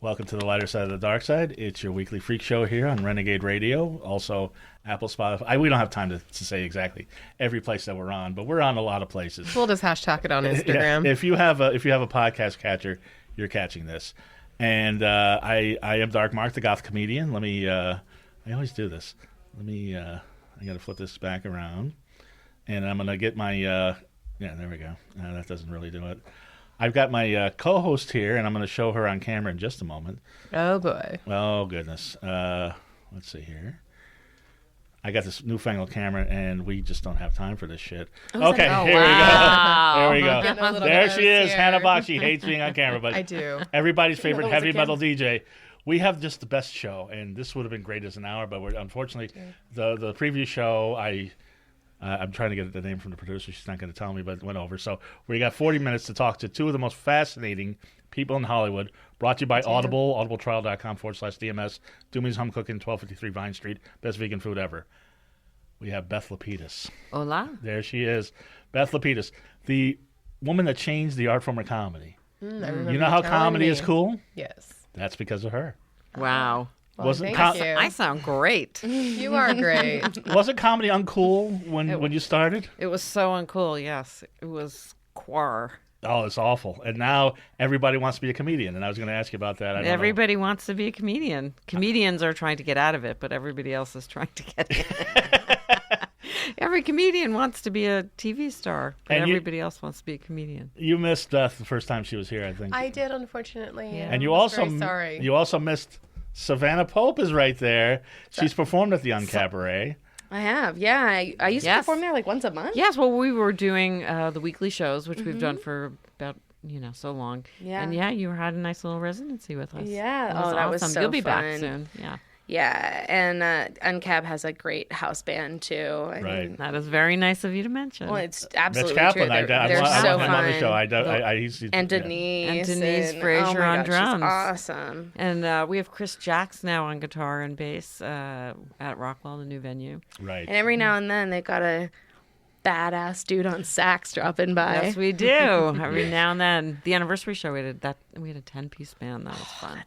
Welcome to the lighter side of the dark side. It's your weekly freak show here on Renegade Radio. Also, Apple, Spotify. We don't have time to say exactly every place that we're on, but we're on a lot of places. We'll just hashtag it on Instagram. Yeah, if you have a podcast catcher, you're catching this. And I am Dark Mark, the goth comedian. Let me. I always do this. Let me. I got to flip this back around, and I'm gonna get my. Yeah, there we go. That doesn't really do it. I've got my co-host here, and I'm going to show her on camera in just a moment. Oh, boy. Oh, goodness. Let's see here. I got this newfangled camera, and we just don't have time for this shit. Okay, here we go. There we go. There she is, Hannah Bach. She hates being on camera, but I do. Everybody's favorite heavy metal DJ. We have just the best show, and this would have been great as an hour, but unfortunately, the previous show, I'm trying to get the name from the producer. She's not going to tell me, but it went over. So we got 40 minutes to talk to two of the most fascinating people in Hollywood. Brought to you by Audible, audibletrial.com/DMS. Doomy's Home Cooking, 1253 Vine Street. Best vegan food ever. We have Beth Lapides. Hola. There she is. Beth Lapides, the woman that changed the art form of comedy. I remember you know how comedy me. is cool? Yes. That's because of her. Wow. Well, thank you. I sound great. You are great. Wasn't comedy uncool when you started? It was so uncool, yes. It was quar. Oh, it's awful. And now everybody wants to be a comedian. And I was going to ask you about that. Everybody wants to be a comedian. Comedians are trying to get out of it, but everybody else is trying to get in. Every comedian wants to be a TV star, but everybody else wants to be a comedian. You missed Beth the first time she was here, I think. I did, unfortunately. Yeah. And sorry. You also missed Savannah Pope is right there. She's performed at the Uncabaret. I have, yeah. I used to perform there like once a month. Yes, well, we were doing the weekly shows, which we've done for about, so long. Yeah. And you had a nice little residency with us. Yeah. That that was so You'll be fun. back soon. Yeah. Yeah, and Uncab has a great house band too. I mean, that is very nice of you to mention. well, it's absolutely Mitch Kaplan, true. They're I so want him on the fun. show. And Denise. And Frazier on drums. She's awesome. And we have Chris Jacks now on guitar and bass at Rockwell, the new venue. Right. And every now and then they've got a badass dude on sax dropping by. Yes, we do. Every now and then. The anniversary show, we had a 10-piece band. That was fun.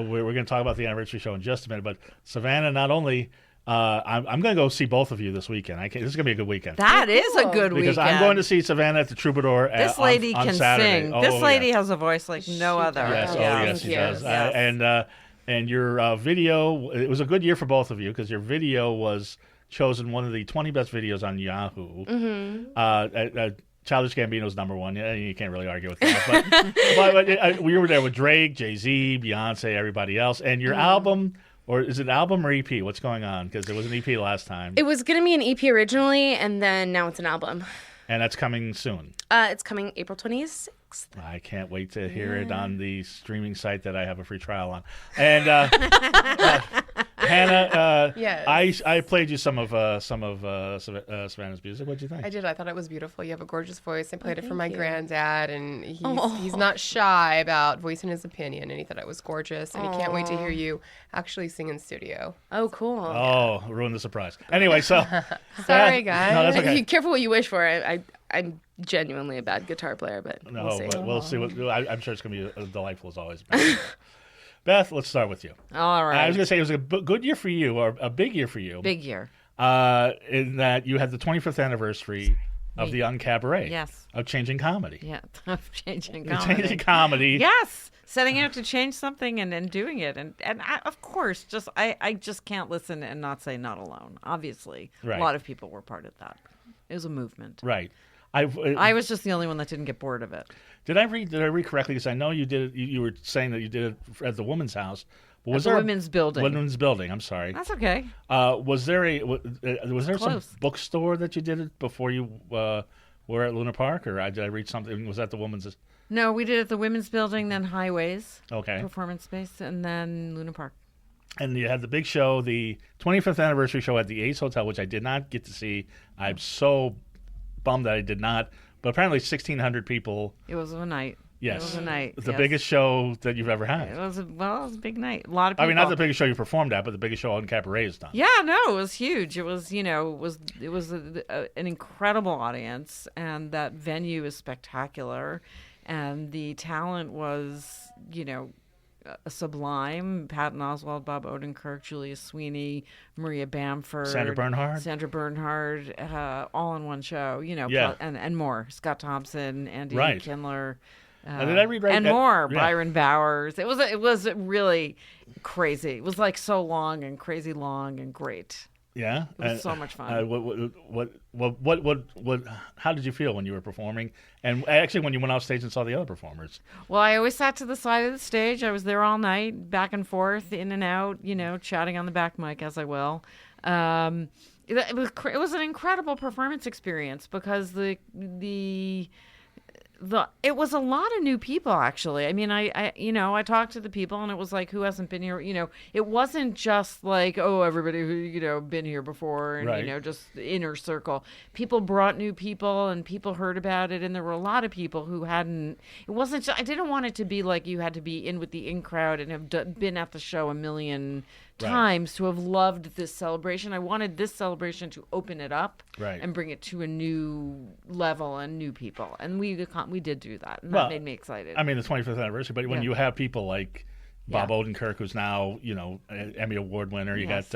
We're going to talk about the anniversary show in just a minute. But Savannah, not only I'm going to go see both of you this weekend. This is going to be a good weekend. That is a good weekend. Because I'm going to see Savannah at the Troubadour this lady on can Saturday. sing. This lady has a voice like no other. Yes, yes, she does. Yes. And your video, it was a good year for both of you because your video was chosen one of the 20 best videos on Yahoo. Childish Gambino's number one. Yeah, you can't really argue with that. But we were there with Drake, Jay-Z, Beyonce, everybody else. And your album, or is it album or EP? What's going on? Because there was an EP last time. It was going to be an EP originally, and then now it's an album. And that's coming soon. It's coming April 26th. I can't wait to hear it on the streaming site that I have a free trial on. And Hannah, yes. I played you some of Savannah's music. What'd you think? I did. I thought it was beautiful. You have a gorgeous voice. I played it for my granddad, and he's not shy about voicing his opinion, and he thought it was gorgeous, and he can't wait to hear you actually sing in studio. Oh, cool. Oh, ruined the surprise. Anyway, so Sorry, guys. No, that's okay. Be careful what you wish for. I'm genuinely a bad guitar player, but we'll see. But we'll see. I'm sure it's going to be delightful as always. Beth, let's start with you. All right. I was going to say it was a good year for you, or a big year for you. Big year. In that you had the 25th anniversary of the Uncabaret. Yes. Of changing comedy. Yeah, of changing comedy. Changing comedy. Yes. Setting out to change something and doing it. And I, of course, I just can't listen and not say not alone. Obviously. Right. A lot of people were part of that. It was a movement. Right. I was just the only one that didn't get bored of it. Did I read correctly? Because I know you did it. You were saying that you did it at the Women's House. Was there women's building? Women's building. I'm sorry. That's okay. Was there some bookstore that you did it before you were at Luna Park, or did I read something? Was that the women's? No, we did it at the women's building, then Highways. Okay. Performance Space, and then Luna Park. And you had the big show, the 25th anniversary show at the Ace Hotel, which I did not get to see. I'm so bummed that I did not. But apparently 1,600 people. It was a night. Yes. It was a night. The biggest show that you've ever had. It was a big night. A lot of people. I mean, not the biggest show you performed at, but the biggest show on Cabaret has done. Yeah, no, it was huge. It was, it was an incredible audience, and that venue is spectacular, and the talent was, sublime. Patton Oswalt, Bob Odenkirk, Julia Sweeney, Maria Bamford, Sandra Bernhard, all in one show. And more. Scott Thompson, Andy Kindler. Did I read right? And more. Byron Bowers. It was really crazy. It was like so long and crazy long and great. Yeah, it was so much fun. How did you feel when you were performing, and actually when you went off stage and saw the other performers? Well, I always sat to the side of the stage. I was there all night, back and forth, in and out, chatting on the back mic as I will. It was an incredible performance experience because it was a lot of new people, actually. I mean, I talked to the people, and it was like, who hasn't been here? It wasn't just like, oh, everybody who been here before, and just inner circle. People brought new people, and people heard about it, and there were a lot of people who hadn't. It wasn't. I didn't want it to be like you had to be in with the in crowd and have been at the show a million times to have loved this celebration. I wanted this celebration to open it up and bring it to a new level and new people, and we did do that, and that made me excited. I mean, the 25th anniversary, but when you have people like Bob Odenkirk, who's now an Emmy Award winner, you got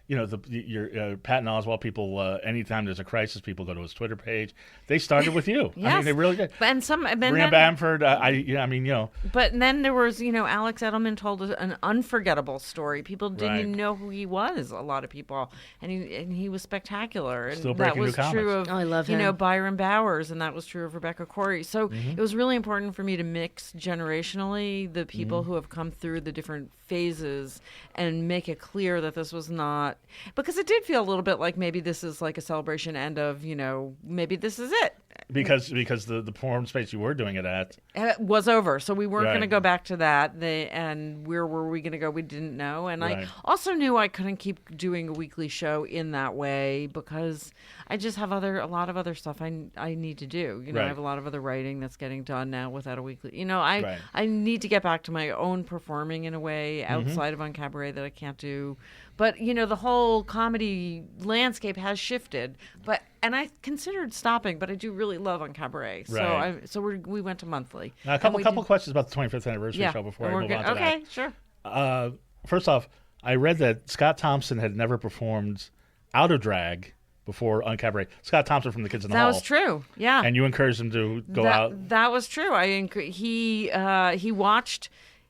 your Patton Oswalt people. Anytime there's a crisis, people go to his Twitter page. They started with you. I mean, they really did. And Maria Bamford. But then there was, Alex Edelman told an unforgettable story. People didn't even know who he was. A lot of people, and he was spectacular. And still breaking that was new true of I love him. Byron Bowers, and that was true of Rebecca Corey. So it was really important for me to mix generationally the people who have come through the different phases and make it clear that this was not, because it did feel a little bit like maybe this is like a celebration end of, maybe this is it. Because the performance space you were doing it at was over, so we weren't going to go back to that. And where were we going to go? We didn't know. And I also knew I couldn't keep doing a weekly show in that way because I just have a lot of other stuff I need to do. I have a lot of other writing that's getting done now without a weekly. I need to get back to my own performing in a way outside of Uncabaret that I can't do. But the whole comedy landscape has shifted. And I considered stopping, but I do really love Uncabaret. Right. So we went to monthly. Now, a couple questions about the 25th anniversary show before I move on to that. Okay, sure. First off, I read that Scott Thompson had never performed out of drag before Uncabaret. Scott Thompson from The Kids in the Hall. That was true. Yeah. And you encouraged him to go out. That was true. He watched.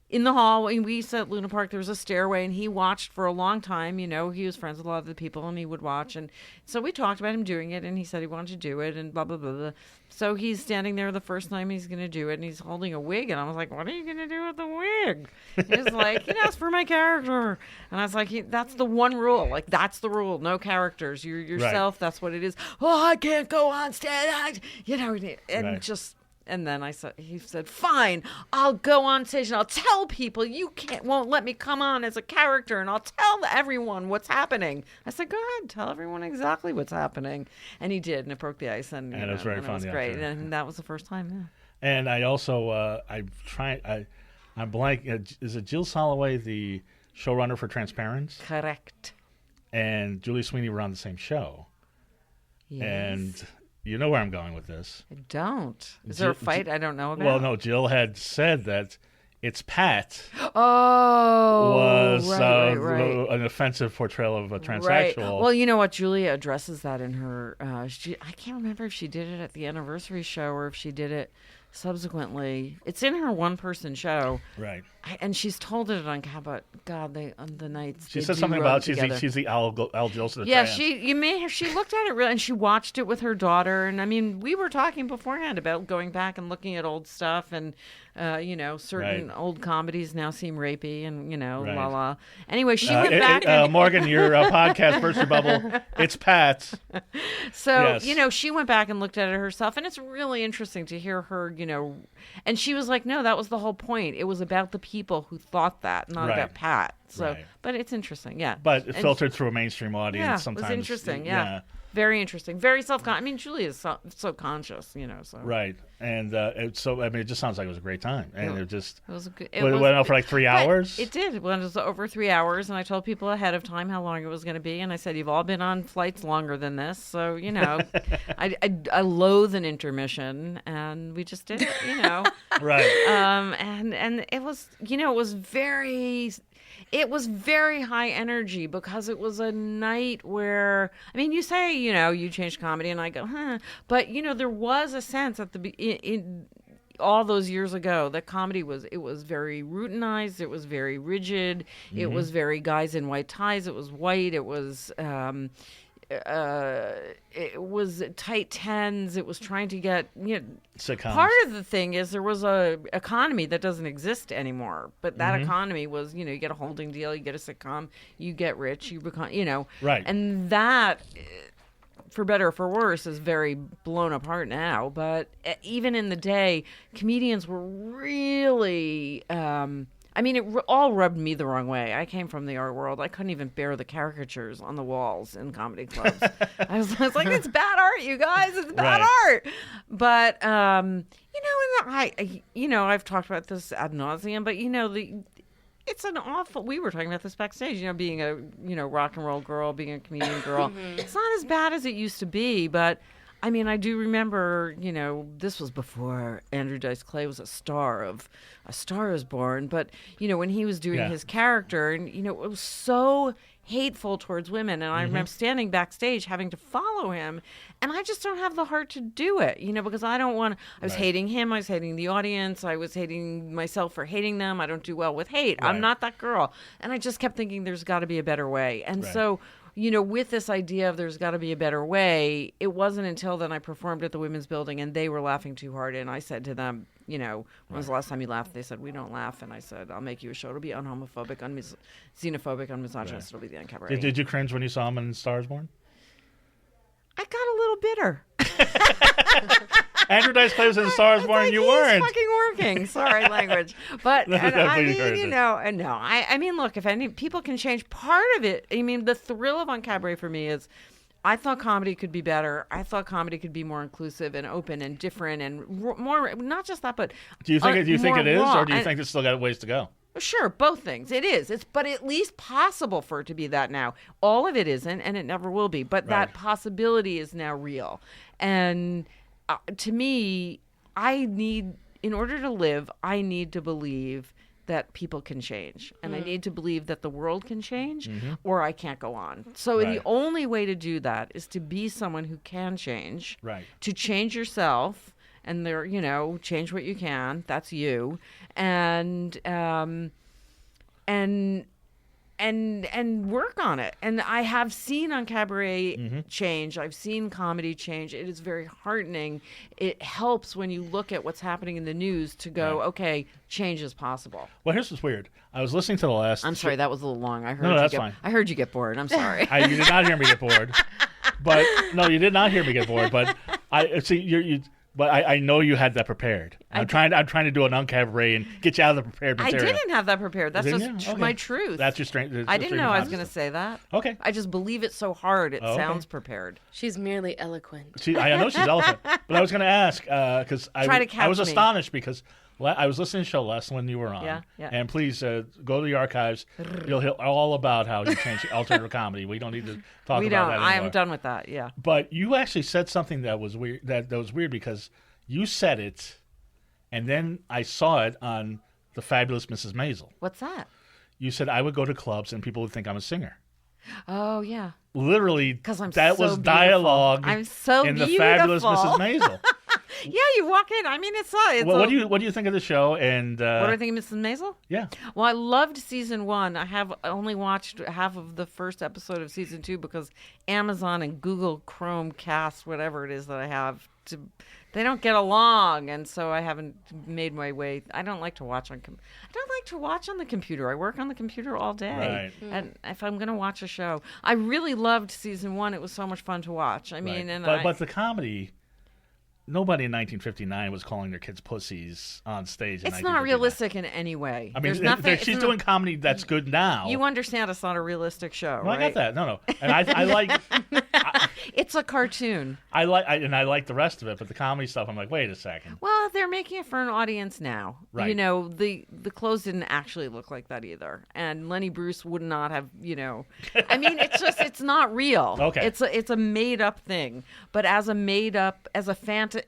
In the hall, when we used at Luna Park, there was a stairway, and he watched for a long time. He was friends with a lot of the people, and he would watch. And so we talked about him doing it, and he said he wanted to do it, and blah, blah, blah, blah. So he's standing there the first time he's going to do it, and he's holding a wig. And I was like, what are you going to do with the wig? He was like, it's for my character. And I was like, that's the one rule. Like, that's the rule. No characters. You're yourself. That's what it is. Oh, I can't go on stage. And then he said, fine, I'll go on stage and I'll tell people won't let me come on as a character, and I'll tell everyone what's happening. I said, go ahead, tell everyone exactly what's happening. And he did, and it broke the ice. And it was very fun. It was great. And that was the first time, And I also, I'm blank. Is it Jill Soloway, the showrunner for Transparent? Correct. And Julia Sweeney were on the same show. Yes. And you know where I'm going with this. I don't. Is there a fight I don't know about? Well, no. Jill had said that it's Pat. Was an offensive portrayal of a transsexual. Right. Well, you know what? Julia addresses that in her. I can't remember if she did it at the anniversary show or if she did it subsequently. It's in her one-person show. Right. And she's told it on Cabot. God, on the nights. She said something about she's the Al Jolson. Yeah, she looked at it and she watched it with her daughter. And I mean, we were talking beforehand about going back and looking at old stuff, and certain old comedies now seem rapey, and la la. Anyway, she went back. Morgan, your podcast burst your bubble. It's Pat. So she went back and looked at it herself, and it's really interesting to hear her. And she was like, no, that was the whole point. It was about the people who thought that, not about Pat. So, but it's interesting, yeah. But it filtered through a mainstream audience sometimes. It was interesting, yeah. Very interesting. Very self-conscious. I mean, Julia is so conscious, So. Right. And it just sounds like it was a great time. And it was good. It went out for like 3 hours? It did. It was over 3 hours, and I told people ahead of time how long it was going to be. And I said, you've all been on flights longer than this. So, I loathe an intermission, and we just did it, Right. And it was, it was very high energy because it was a night where, you say, you changed comedy, and I go, huh. But, there was a sense at in all those years ago that comedy was very routinized. It was very rigid. Mm-hmm. It was very guys in white ties. It was white. It was tight tens. It was trying to get sitcoms. Part of the thing is there was a economy that doesn't exist anymore, but that economy was you get a holding deal, you get a sitcom, you get rich, you become right, and that, for better or for worse, is very blown apart now. But even in the day, comedians were really it all rubbed me the wrong way. I came from the art world. I couldn't even bear the caricatures on the walls in comedy clubs. I was like, it's bad art, you guys. It's bad art. But, and I've talked about this ad nauseum, but, it's an awful, we were talking about this backstage, being a, rock and roll girl, being a comedian girl. It's not as bad as it used to be, but I do remember, this was before Andrew Dice Clay was a star is born. But, when he was doing his character, and, it was so hateful towards women. And I remember standing backstage having to follow him. And I just don't have the heart to do it, because I don't want, I was hating him. I was hating the audience. I was hating myself for hating them. I don't do well with hate. I'm not that girl. And I just kept thinking there's got to be a better way. And so, with this idea of there's got to be a better way, it wasn't until then I performed at the Women's Building and they were laughing too hard. And I said to them, when was the last time you laughed? They said, we don't laugh. And I said, I'll make you a show. It'll be unhomophobic, xenophobic, unmisogynist. It'll be the Uncabaret. Did you cringe when you saw him in Star is Born? I got a little bitter. Andrew Dice Clay was in Star is Born and you weren't. Fucking working. Sorry, language. But look, if any people can change, part of it, the thrill of Uncabaret for me is I thought comedy could be better. I thought comedy could be more inclusive and open and different and more, not just that, but do you think it is, or do you think it's still got ways to go? Sure, both things. It is. But at least possible for it to be that now. All of it isn't, and it never will be. But that possibility is now real. And to me, in order to live, I need to believe that people can change. And I need to believe that the world can change, or I can't go on. So the only way to do that is to be someone who can change, to change yourself. And there, change what you can. That's you, and work on it. And I have seen Uncabaret change. I've seen comedy change. It is very heartening. It helps when you look at what's happening in the news to go, okay, change is possible. Well, here's what's weird. I was listening to the last. I'm sorry, that was a little long. Fine. I heard you get bored. I'm sorry. You did not hear me get bored. But no, you did not hear me get bored. But I see you. But I know you had that prepared. I'm trying to do an Uncabaret and get you out of the prepared material. I didn't have that prepared. That's just my truth. That's your strength. I didn't know I was going to say that. Okay. I just believe it so hard it sounds prepared. She's merely eloquent. I know she's eloquent. But I was going to ask, because I was astonished because I was listening to the show last when you were on. Yeah. And please go to the archives. You'll hear all about how you changed alternative comedy. We don't need to talk about that anymore. I am done with that, yeah. But you actually said something that was weird. That was weird because you said it, and then I saw it on the Fabulous Mrs. Maisel. What's that? You said I would go to clubs and people would think I'm a singer. Oh, yeah. Literally, that so was beautiful. Dialogue I'm so in the beautiful. Fabulous Mrs. Maisel. Yeah, you walk in. It's what do you think of the show? And what do I think of Mrs. Maisel? Yeah. Well, I loved season 1. I have only watched half of the first episode of season 2 because Amazon and Google Chromecast, whatever it is that I have, they don't get along, and so I haven't made my way. I don't like to watch on the computer. I work on the computer all day. Right. And if I'm going to watch a show, I really loved season 1. It was so much fun to watch. But the comedy. nobody in 1959 was calling their kids pussies on stage. It's not realistic in any way. I mean, she's doing comedy that's good now. You understand it's not a realistic show, well, right? I got that. No. And I like... It's a cartoon. I like the rest of it, but the comedy stuff, I'm like, wait a second. Well, they're making it for an audience now. Right. You know, the clothes didn't actually look like that either. And Lenny Bruce would not have, you know... I mean, it's not real. Okay. It's a made-up thing. But it's a fantasy.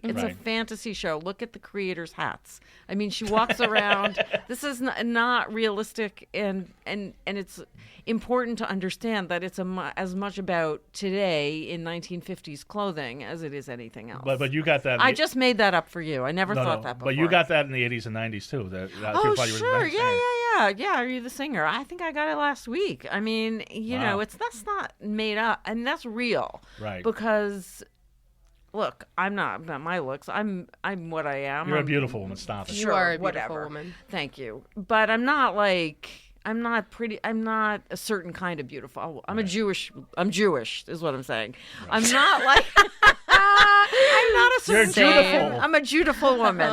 It's a fantasy show. Look at the creator's hats. I mean, she walks around. This is not realistic, and it's important to understand that it's as much about today in 1950s clothing as it is anything else. But you got that. I just made that up for you. I never thought that before. But you got that in the 80s and 90s too. Sure. Yeah. Are you the singer? I think I got it last week. I mean, you know, that's not made up, and that's real. Right. Because look, I'm not about my looks. I'm what I am. You're a beautiful woman. Stop it. You are a beautiful woman. Thank you. But I'm not pretty. I'm not a certain kind of beautiful. I'm Jewish is what I'm saying. Right. I'm not like I'm not a certain kind. I'm a beautiful woman.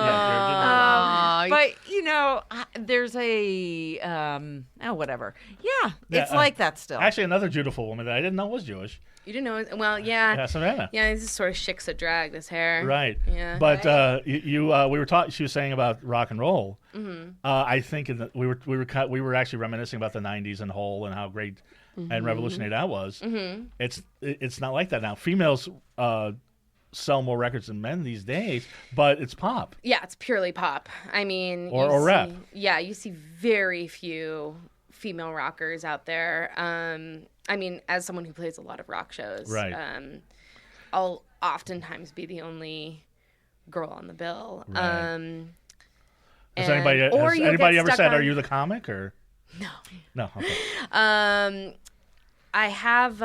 But you know, there's a whatever. Yeah, it's like that still. Actually, another beautiful woman that I didn't know was Jewish. You didn't know? Well, yeah. Yeah, Savannah. Yeah, this is sort of chicks that drag this hair. Right. Yeah. But we were talking. She was saying about rock and roll. Mm-hmm. I think we were actually reminiscing about the '90s and Hole and how great and revolutionary that was. Mm-hmm. It's not like that now. Females sell more records than men these days, but it's pop. Yeah, it's purely pop. I mean, or rap. Yeah, you see very few female rockers out there. I mean, as someone who plays a lot of rock shows, right. I'll oftentimes be the only girl on the bill. Right. Has anybody ever said, "Are you the comic?" Or no. Okay. I have.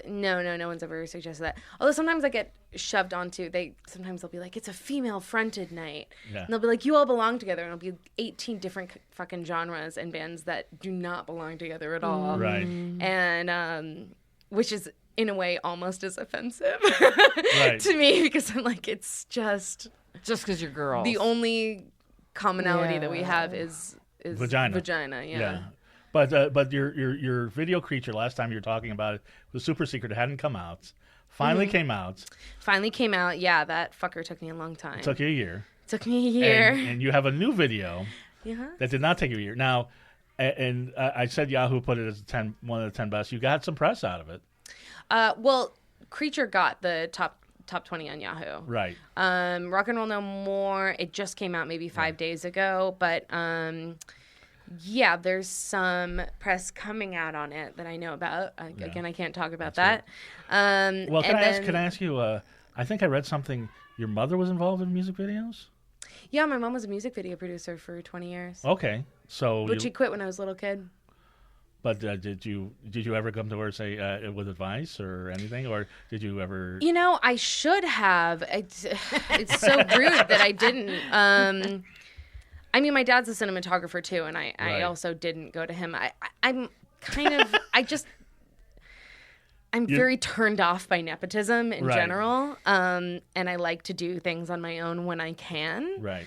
No one's ever suggested that. Although sometimes I get shoved onto. Sometimes they'll be like, "It's a female-fronted night," and they'll be like, "You all belong together," and it'll be 18 different fucking genres and bands that do not belong together at all. Right. And which is in a way almost as offensive right. to me, because I'm like, it's just because you're girls. The only commonality that we have is vagina. Yeah. But your video creature last time you were talking about it was super secret. It hadn't come out. Finally came out. Yeah, that fucker took me a long time. It took you a year. Took me a year. And you have a new video that did not take you a year. Now, and I said Yahoo put it as one of the 10 best. You got some press out of it. Well, Creature got the top 20 on Yahoo. Right. Rock and Roll No More, it just came out maybe 5 days ago, but yeah, there's some press coming out on it that I know about. Again, I can't talk about that. Well, can I ask you, I think I read something, your mother was involved in music videos? Yeah, my mom was a music video producer for 20 years. Okay. But she quit when I was a little kid. But did you ever come to her and say with advice or anything, or did you ever? You know, I should have. It's so rude that I didn't. I mean, my dad's a cinematographer too, and I also didn't go to him. I'm kind of I'm very turned off by nepotism in general, and I like to do things on my own when I can. Right.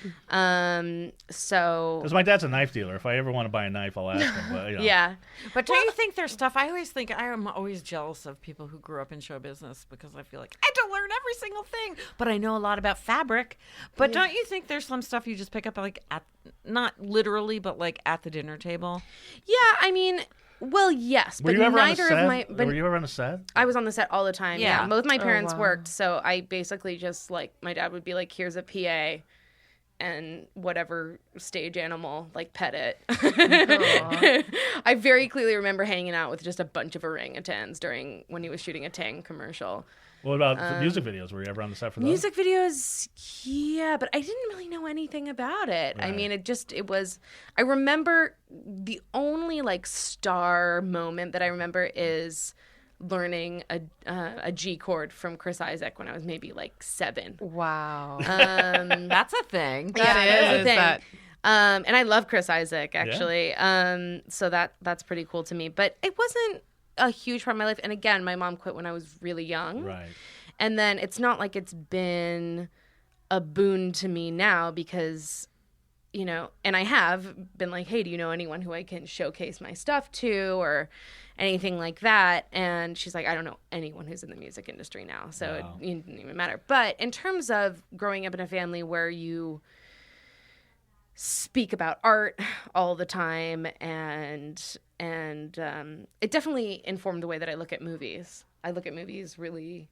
So. Because my dad's a knife dealer. If I ever want to buy a knife, I'll ask him. But, Yeah. But don't you think there's stuff? I am always jealous of people who grew up in show business, because I feel like I had to learn every single thing, but I know a lot about fabric. But don't you think there's some stuff you just pick up not literally, but like at the dinner table? Yeah, I mean. Well, yes, but neither of my. But were you ever on a set? I was on the set all the time. Yeah, both my parents worked, so I basically just my dad would be like, "Here's a PA, and whatever stage animal, pet it." I very clearly remember hanging out with just a bunch of orangutans when he was shooting a Tang commercial. What about the music videos? Were you ever on the set for those? Music videos, yeah, but I didn't really know anything about it. Right. I mean, it was, I remember the only star moment that I remember is learning a G chord from Chris Isaak when I was maybe 7. Wow. That's a thing. That is a thing. And I love Chris Isaak, actually. Yeah. So that's pretty cool to me. But it wasn't a huge part of my life. And again, my mom quit when I was really young. Right. And then it's not like it's been a boon to me now because, you know, and I have been like, hey, do you know anyone who I can showcase my stuff to or anything like that? And she's like, I don't know anyone who's in the music industry now, so it didn't even matter. But in terms of growing up in a family where you speak about art all the time, and it definitely informed the way that I look at movies. I look at movies really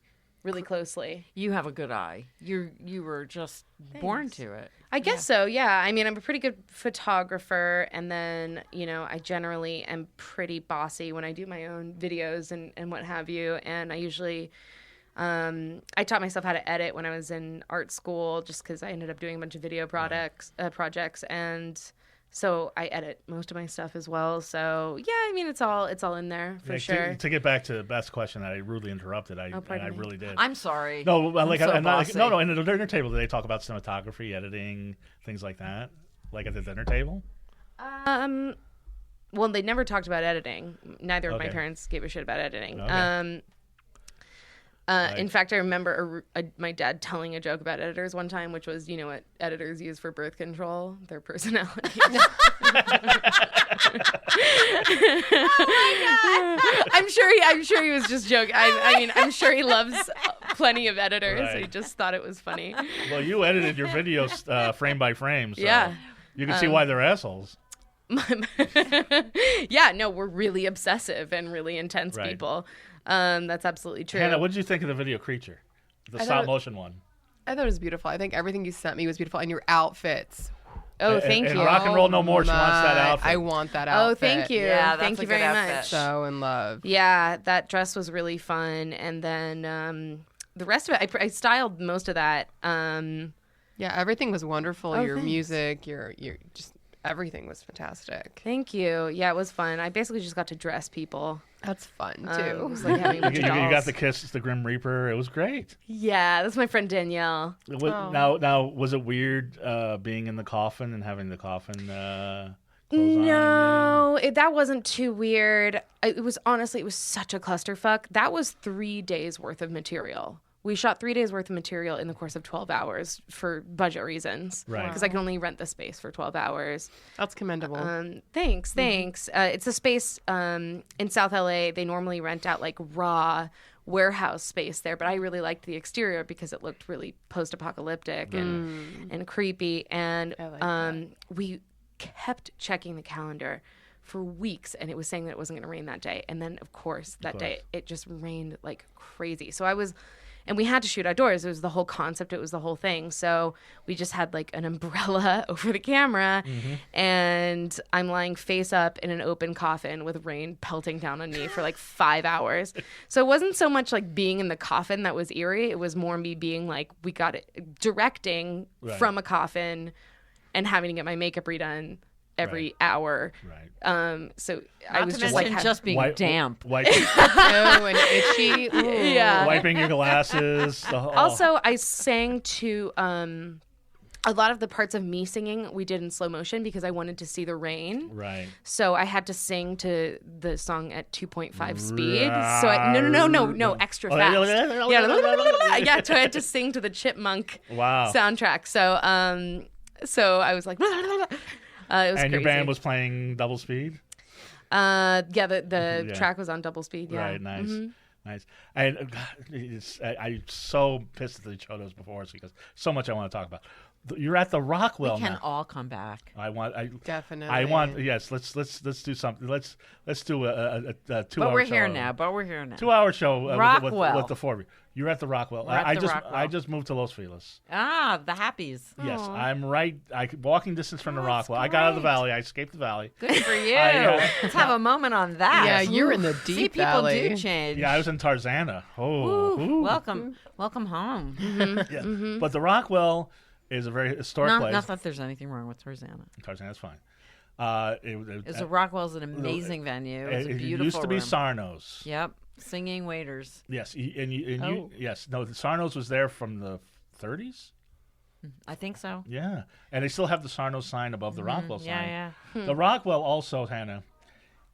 closely. You have a good eye. You were just born to it. I guess so, yeah. I mean, I'm a pretty good photographer, and then, you know, I generally am pretty bossy when I do my own videos and what have you, and I usually... I taught myself how to edit when I was in art school just because I ended up doing a bunch of video projects, and so I edit most of my stuff as well. So yeah, I mean it's all in there for sure. To get back to Beth's question, I rudely interrupted. I really did. I'm sorry. No, like I'm not, no. In the dinner table, do they talk about cinematography, editing, things like that, like at the dinner table? Well, they never talked about editing. Neither of my parents gave a shit about editing. Okay. In fact, I remember my dad telling a joke about editors one time, which was, you know what editors use for birth control? Their personality. Oh my God. I'm sure he was just joking. I mean, I'm sure he loves plenty of editors. Right. He just thought it was funny. Well, you edited your videos frame by frame, so yeah. You can see why they're assholes. Yeah, no, we're really obsessive and really intense people. That's absolutely true. Hannah, what did you think of the video Creature? The stop motion one. I thought it was beautiful. I think everything you sent me was beautiful, and your outfits. Oh, thank you. And Rock and Roll No More, she wants that outfit. I want that outfit. Oh, thank you. Yeah, thank you very much. So in love. Yeah, that dress was really fun. And then the rest of it, I styled most of that. Yeah, everything was wonderful. Oh, your thanks. music, your just everything was fantastic. Thank you. Yeah, it was fun. I basically just got to dress people. That's fun too. It was like having a bunch of you got dolls. the kiss, the Grim Reaper. It was great. Yeah, that's my friend Danielle. Now, was it weird being in the coffin and having the coffin close No, that wasn't too weird. It was such a clusterfuck. That was 3 days worth of material. We shot 3 days worth of material in the course of 12 hours for budget reasons. Right. Because I can only rent the space for 12 hours. That's commendable. Thanks. It's a space in South LA. They normally rent out like raw warehouse space there, but I really liked the exterior because it looked really post-apocalyptic and creepy. And we kept checking the calendar for weeks, and it was saying that it wasn't going to rain that day. And then, of course, day it just rained like crazy. So and we had to shoot outdoors. It was the whole concept. It was the whole thing. So we just had like an umbrella over the camera, and I'm lying face up in an open coffin with rain pelting down on me for like 5 hours. So it wasn't so much like being in the coffin that was eerie. It was more me being like, we got it directing from a coffin and having to get my makeup redone every hour. Right. So Not I was to just mention like just being damp. Oh, and itchy. Ooh. Yeah. Wiping your glasses. Also, I sang to a lot of the parts of me singing we did in slow motion because I wanted to see the rain. Right. So I had to sing to the song at 2.5 speed. So no, extra fast. Yeah, so I had to sing to the Chipmunk soundtrack. So I was like, it was and crazy. your band was playing double speed? The track was on double speed. Yeah. Right, nice. Nice. I'm so pissed that they showed us before us because so much I want to talk about. You're at the Rockwell We can now. all come back. Definitely. I want. Yes. Let's do something. Let's do a 2 hour show. But we're here now. 2 hour show. Rockwell. With the four of you. You're at the Rockwell. Rockwell. I just moved to Los Feliz. Ah, the Happies. Yes, I'm right. Walking distance from the Rockwell. I got out of the valley. I escaped the valley. Good for you. Let's have a moment on that. Yeah, you're in the deep See, people valley. do change. Yeah, I was in Tarzana. Ooh. Welcome home. Yeah. But the Rockwell is a very historic place. Not that there's anything wrong with Tarzana. Tarzana's fine. Rockwell's an amazing venue. It was a beautiful It used to be room. Sarno's. Yep. Singing waiters. Yes, the Sarno's was there from the 30s. I think so. Yeah, and they still have the Sarno's sign above the Rockwell sign. Yeah. The Rockwell also, Hannah,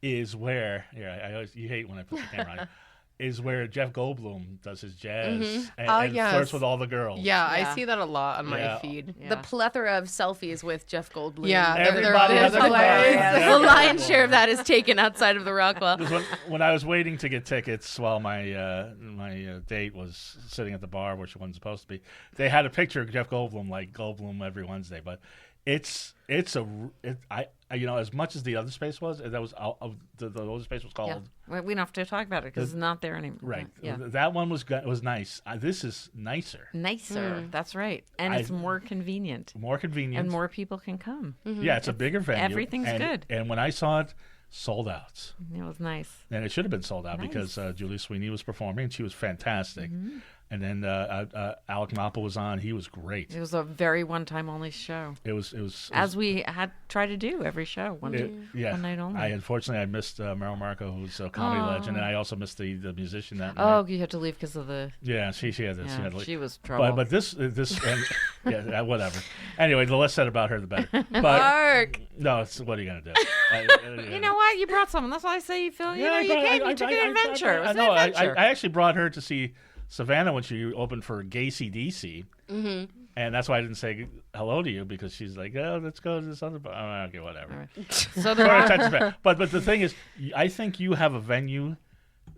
is where you hate when I put the camera on you, is where Jeff Goldblum does his jazz and flirts with all the girls. Yeah, I see that a lot on my feed. Yeah. The plethora of selfies with Jeff Goldblum. Yeah, everybody has a The lion's share of that is taken outside of the Rockwell. When I was waiting to get tickets while my date was sitting at the bar where she wasn't supposed to be, they had a picture of Jeff Goldblum, like Goldblum every Wednesday. But it's as much as the other space was, that was the other space was called. Yeah. We don't have to talk about it because it's not there anymore. Right. Yeah. That one was nice. This is nicer. That's right, and it's more convenient. More convenient, and more people can come. Mm-hmm. Yeah, it's a bigger venue. Everything's good. And when I saw it, sold out. It was nice. And it should have been sold out because Julia Sweeney was performing and she was fantastic. Mm-hmm. And then Alec Knopple was on. He was great. It was a very one-time only show. It was as we had tried to do every show one night only. Unfortunately I missed Meryl Marco, who's a comedy legend, and I also missed the musician that night. Oh, you had to leave because of the. Yeah, she had this. Yeah, she was trouble. But this and, whatever. Anyway, the less said about her, the better. But Mark. No, what are you gonna do? You know what? You brought someone. That's why I say you feel. You took an adventure. It was an adventure. I actually brought her to see Savannah when she opened for Gacy DC, and that's why I didn't say hello to you, because she's like, "Oh, let's go to this other bar." Oh, okay, whatever. Right. So but the thing is, I think you have a venue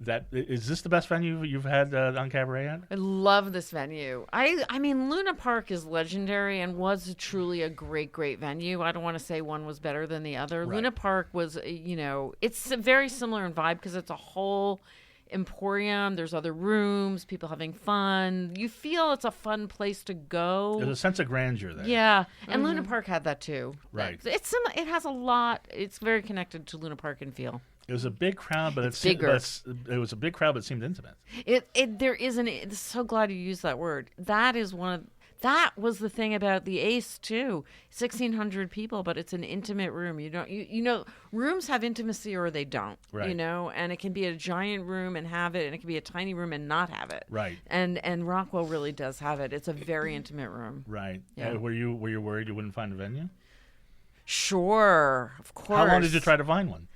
that is this the best venue you've had Uncabaret at? I love this venue. I mean, Luna Park is legendary and was truly a great venue. I don't want to say one was better than the other. Right. Luna Park was, it's very similar in vibe because it's a whole emporium. There's other rooms, people having fun. You feel it's a fun place to go. There's a sense of grandeur there. Yeah, and Luna Park had that too. Right. It has a lot. It's very connected to Luna Park in feel. It was a big crowd, but it's bigger. It was a big crowd, but it seemed intimate. So glad you used that word. That was the thing about the Ace too. 1,600 people, but it's an intimate room. Rooms have intimacy or they don't. Right. And it can be a giant room and have it, and it can be a tiny room and not have it. Right. And Rockwell really does have it. It's a very intimate room. Right. Yeah. Were you worried you wouldn't find a venue? Sure, of course. How long did you try to find one?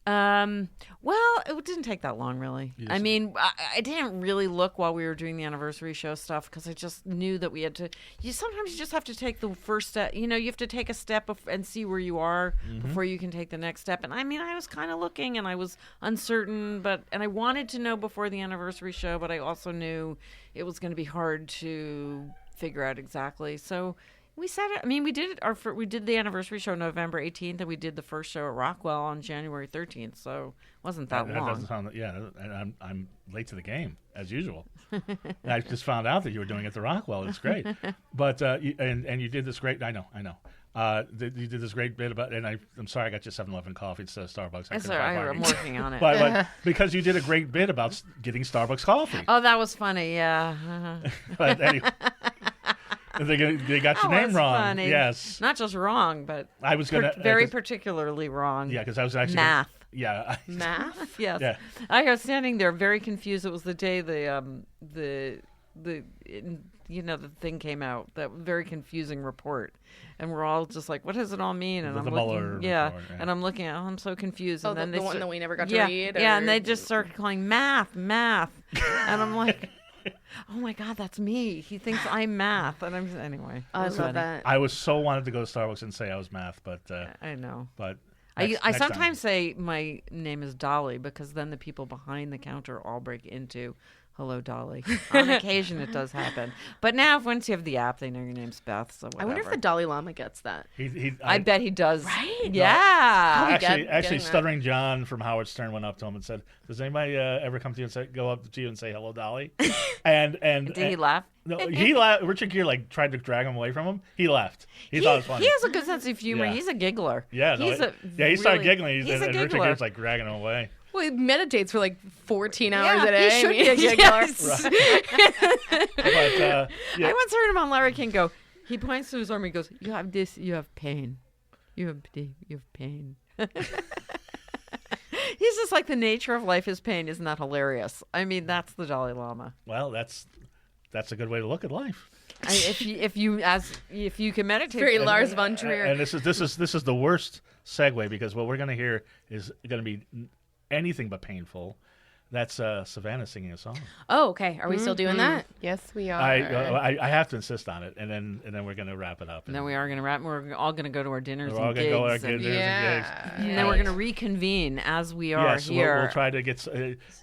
Well, it didn't take that long, really. Yes. I mean, I didn't really look while we were doing the anniversary show stuff because I just knew that we had to. Sometimes you just have to take the first step. You have to take a step and see where you are before you can take the next step. And I mean, I was kind of looking and I was uncertain, and I wanted to know before the anniversary show, but I also knew it was going to be hard to figure out exactly. So. We said it. I mean, we did we did the anniversary show November 18th, and we did the first show at Rockwell on January 13th. So it wasn't that long. That doesn't sound. Yeah, and I'm late to the game as usual. I just found out that you were doing it at the Rockwell. It's great, but and you did this great. I know. You did this great bit about, and I'm sorry I got you 7-Eleven coffee instead of Starbucks. I'm working on it. But because you did a great bit about getting Starbucks coffee. Oh, that was funny. Yeah. But anyway. They got your name wrong. Funny. Yes, not just wrong, but I was gonna very particularly wrong. Yeah, because I was actually math. Math. Yes. Yeah. I was standing there very confused. It was the day the thing came out, that very confusing report, and we're all just like, what does it all mean? And I'm looking, and I'm looking at, I'm so confused. And then the one that we never got to read. Yeah, and they just started calling math, and I'm like. Oh my God, that's me. He thinks I'm math, and I'm anyway. I love that. I was so wanted to go to Starbucks and say I was math, but I know. But I sometimes say my name is Dolly because then the people behind the counter all break into hello, Dolly. On occasion, it does happen. But now, once you have the app, they know your name's Beth, so whatever. I wonder if the Dalai Lama gets that. I bet he does. Right? Yeah. Actually, Stuttering John from Howard Stern went up to him and said, does anybody ever come to you and go up to you and say, hello, Dolly? and Did he laugh? No, he laughed. Richard Gere tried to drag him away from him. He left. He thought it was funny. He has a good sense of humor. Yeah. He's a giggler. Yeah, he started giggling. He's a giggler. Richard Gere's dragging him away. Well, he meditates for 14 hours a day. He should be a giggler. Yes. Right. I once heard him on Larry King go, he points to his arm and goes, you have this, you have pain. You have pain. He's just like, the nature of life is pain. Isn't that hilarious? I mean, that's the Dalai Lama. Well, that's a good way to look at life. If you can meditate, it's very Lars von Trier. And this is the worst segue, because what we're going to hear is going to be anything but painful. That's Savannah singing a song. Oh, okay. Are we still doing that? Yes, we are. I have to insist on it, and then we're going to wrap it up. And then we are going to wrap. We're all going to go to our dinners and gigs. And gigs. And then we're going to reconvene as we are here. We'll try to get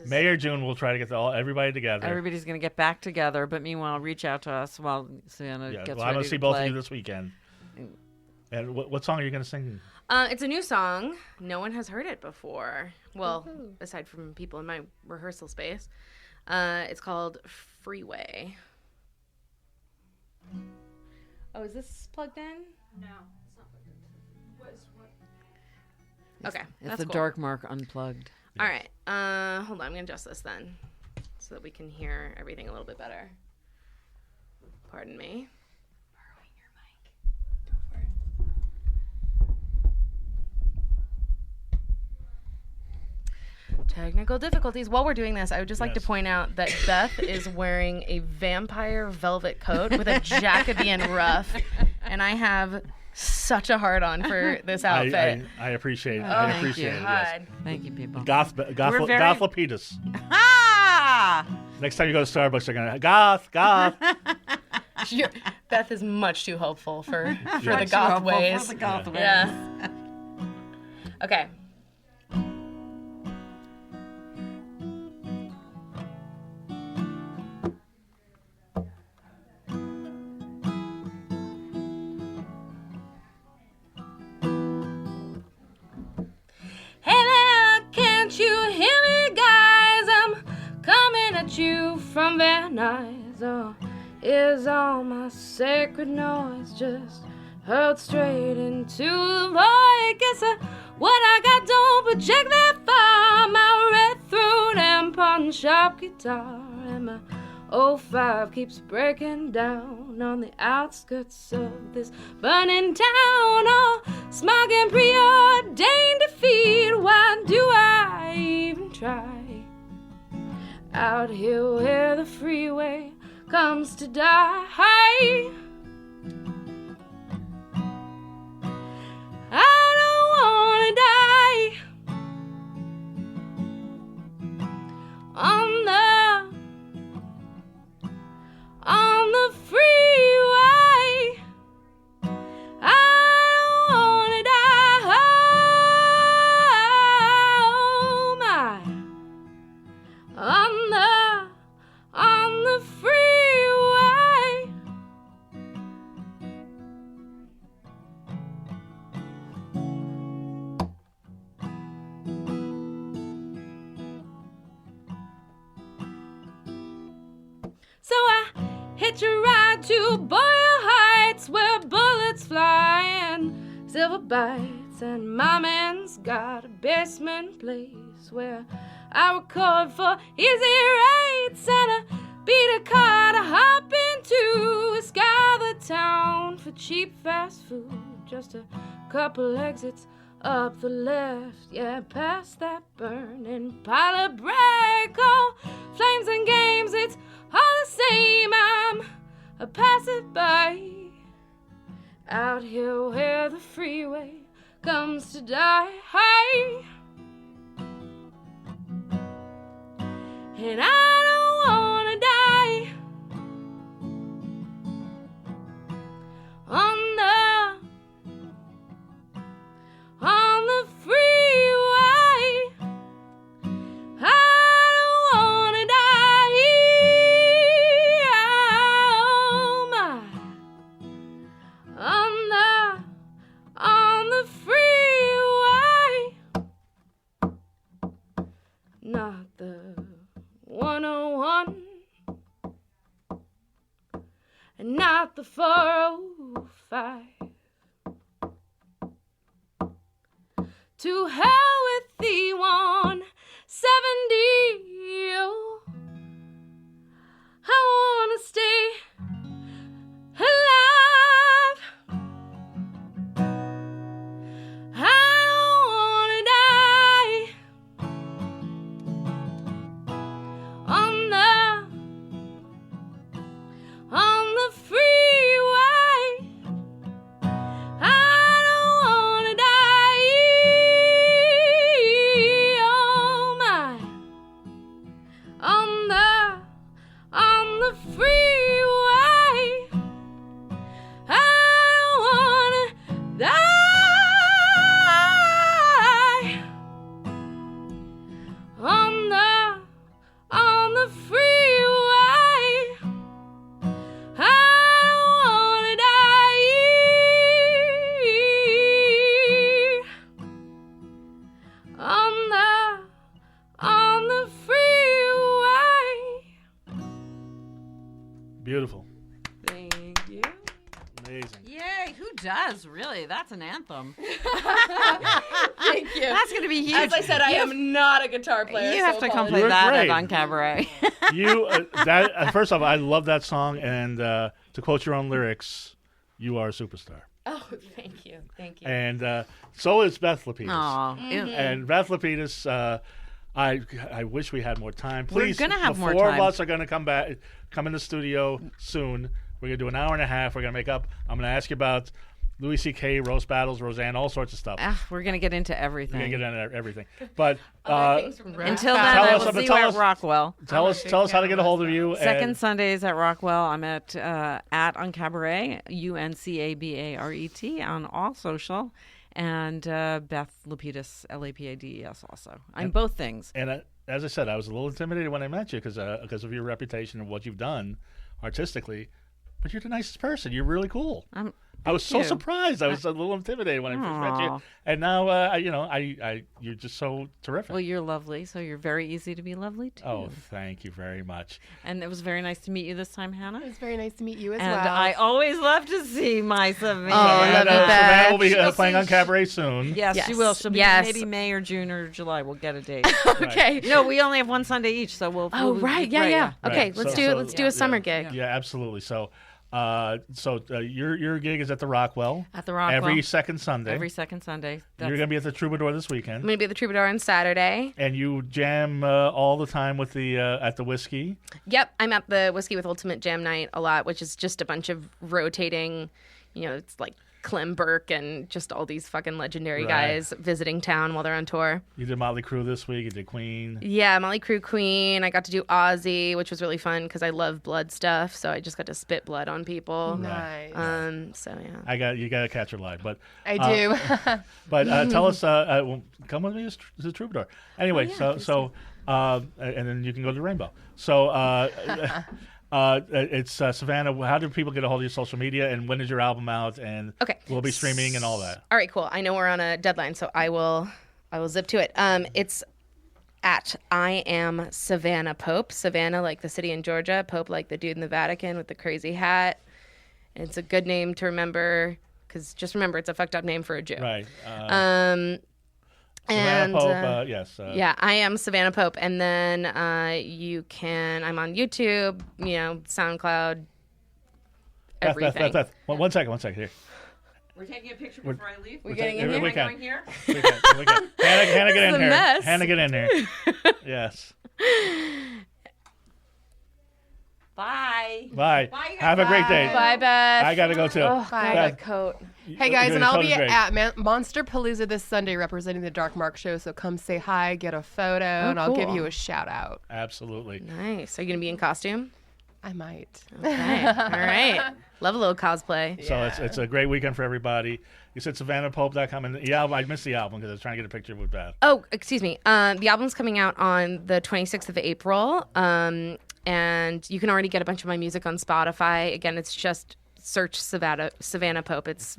May or June. We'll try to get everybody together. Everybody's going to get back together, but meanwhile, reach out to us while Savannah gets ready. I'm going to see both of you this weekend. And what song are you going to sing? It's a new song. No one has heard it before. Well, aside from people in my rehearsal space. It's called Freeway. Oh, is this plugged in? No, it's not plugged in. Okay, it's the cool. Dark Mark unplugged. All right. Hold on. I'm going to adjust this then so that we can hear everything a little bit better. Pardon me. Technical difficulties. While we're doing this, I would just like to point out that Beth is wearing a vampire velvet coat with a Jacobean ruff, and I have such a hard-on for this outfit. I appreciate it. I appreciate it. Yes. Thank you, people. Goth Lapides. Ah! Next time you go to Starbucks, they're gonna Goth. Beth is much too hopeful for the goth ways. For the goth ways. Yeah. Okay. You from Van Nuys, or is all my sacred noise just hurled straight into the void? Guess what I got don't project that far. My red throat and pawn shop guitar, and my 05 keeps breaking down on the outskirts of this burning town. Oh, smog and preordained defeat. Why do I even try? Out here where the freeway comes to die, I don't wanna die on the freeway. I don't wanna die, oh my, on the freeway. So I hitch a ride to Boyle Heights, where bullets fly and silver bites, and my man's got a basement place where I record for easy rates, and I beat a car to hop into, scour the town for cheap fast food. Just a couple exits up the left, yeah, past that burning pile of brick. Oh, flames and games, it's all the same. I'm a passerby out here where the freeway comes to die. And I don't wanna die on the freeway. I don't wanna die, oh my, on the freeway. Not the 101 and not the 405. To hell with the 170. Oh, I wanna stay alive. I don't wanna die on the freeway. I don't wanna die Beautiful. Thank you. Amazing. Yay! Who does really? That's an anthem. Thank you. That's gonna be huge. As I said, I am not a guitar player. You have to come play You were that great. at Uncabaret. You first off, I love that song, and to quote your own lyrics, you are a superstar. Oh, thank you. Thank you. And so is Beth Lapides. Aw. And Beth Lapides, I wish we had more time. Please, We're gonna have more the four time. of us are gonna come in the studio soon. We're gonna do an hour and a half. We're gonna make up. I'm gonna ask you about Louis C.K., roast battles, Roseanne, all sorts of stuff. We're gonna get into everything. We're gonna get into everything. But Until then, Tell I us will about- see tell you us- at Rockwell. tell us how to get a hold of you. Second and Sundays at Rockwell. I'm at Uncabaret, UNCABARET on all social, and Beth Lapides, LAPIDES also. I'm both things. And as I said, I was a little intimidated when I met you because of your reputation and what you've done artistically. But you're the nicest person. You're really cool. I was so you. surprised. I was a little intimidated when I first met you, Aw. and now you're just so terrific. Well, you're lovely, so you're very easy to be lovely too. Oh, thank you very much. And it was very nice to meet you this time, Hannah. It's very nice to meet you as And well. I always love to see my Savannah. I love And, you, Beth. Savannah will be playing on Cabaret soon. Yes, she Yes. will. She'll be Yes. maybe May or June or July. We'll get a date. Okay. No, we only have one Sunday each, so we'll. Oh, we'll right. Yeah. Right. Okay. Let's do a summer gig. Yeah, absolutely. So, your gig is at the Rockwell At the Rockwell. every second Sunday. Every second Sunday. You're going to be at the Troubadour this I'm weekend, gonna be at the Troubadour on Saturday. and you jam all the time with the at the Whiskey. Yep, I'm at the Whiskey with Ultimate Jam Night a lot, which is just a bunch of rotating, it's like Clem Burke and just all these fucking legendary Right. guys visiting town while they're on tour. You did Motley Crue this week. You did Queen. Yeah, Motley Crue Queen. I got to do Ozzy, which was really fun because I love blood stuff. So I just got to spit blood on people. Nice. So yeah. You got to catch her live, but I do. but tell us. Well, come with me to the Troubadour. Anyway, and then you can go to the Rainbow. So it's Savannah. How do people get a hold of your social media, and when is your album out? And Okay. we'll be streaming and all that. All right, cool. I know we're on a deadline, so I will zip to it. It's at I am Savannah Pope. Savannah like the city in Georgia, Pope like the dude in the Vatican with the crazy hat. And it's a good name to remember because just remember it's a fucked up name for a Jew. Right. And Savannah Pope. Yes. yeah, I am Savannah Pope, and then I'm on YouTube, SoundCloud, everything. Beth. One second here. We're taking a picture before I leave. We're getting in here. We can. Going here. We can. Hannah, get in a here. mess. Hannah, get in here. Yes. Bye. Bye. Bye, you guys. Have a great day. Bye, Beth. I gotta go too. Oh, God, Bye. that coat. Hey guys, Your and I'll coat be is great. at Monster Palooza this Sunday representing the Dark Mark Show. So come say hi, get a photo, and I'll give cool. you a shout out. Absolutely. Nice. Are you gonna be in costume? I might. Okay. All right. Love a little cosplay. So it's a great weekend for everybody. You said SavannahPope.com, and the album. I missed the album because I was trying to get a picture with Beth. Oh, excuse me. The album's coming out on the 26th of April. And you can already get a bunch of my music on Spotify. Again, it's just search Savannah Pope. It's,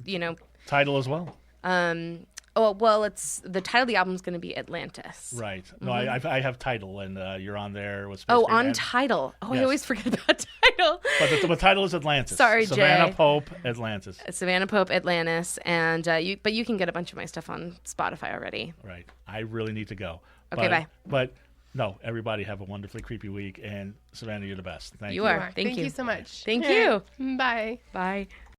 Title as well. it's the title of the album is going to be Atlantis. Right. No, I have Title, and you're on there with. Space Oh, Green on and- Tidal. Oh, Yes. I always forget about Tidal. But the title is Atlantis. Sorry, Savannah Jay. Pope, Atlantis. Savannah Pope, Atlantis, and you can get a bunch of my stuff on Spotify already. Right. I really need to go. Okay, bye. But no, everybody have a wonderfully creepy week, and Savannah, you're the best. Thank you. You are. Thank you so much. Thank you. Bye. Bye.